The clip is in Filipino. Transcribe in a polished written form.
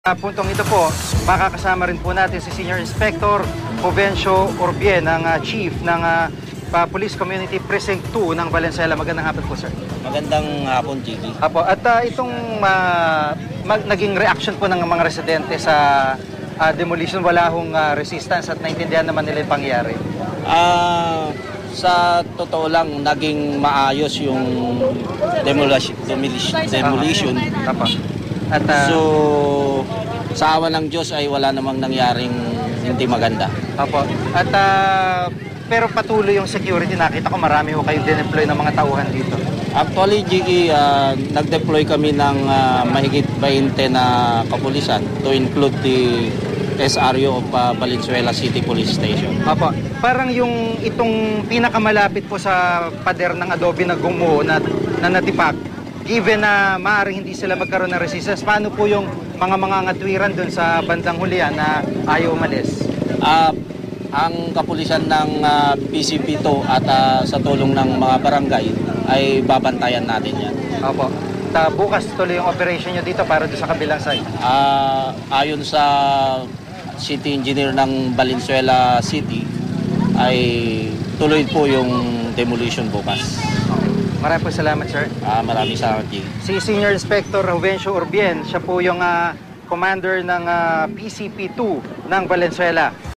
Puntong ito po, makakasama rin po natin si Senior Inspector Jovencio Orbien, ang Chief ng Police Community Precinct 2 ng Valenzuela. Magandang hapon po, sir. Magandang hapon, Jiggy. Apo, at itong naging reaction po ng mga residente sa demolition, wala hong resistance at naintindihan naman nila yung pangyayari? Sa totoo lang, naging maayos yung demolition. Apo. At, So, sa awa ng Diyos ay wala namang nangyaring hindi maganda. Apo. At pero patuloy yung security. Nakita ko marami ho kayong dineploy ng mga tauhan dito. Actually, Jiggy, nag-deploy kami ng mahigit 20 na kapulisan to include the SRO of Valenzuela City Police Station. Apo. Parang yung itong pinakamalapit po sa pader ng adobe na gumuho na natipak, given na maaaring hindi sila magkaroon ng resistance, paano po yung mga ngatwiran dun sa bandang hulihan na ayaw umalis? Ang kapulisan ng PCP2 at sa tulong ng mga barangay ay babantayan natin yan. Opo. Bukas tuloy yung operation nyo dito para doon sa kabilang side? Ayon sa City Engineer ng Valenzuela City, ay tuloy po yung demolition bukas. Maraming po salamat, sir. Maraming salamat, Jiggy. Si Senior Inspector Jovencio Orbien, siya po yung commander ng PCP2 ng Valenzuela.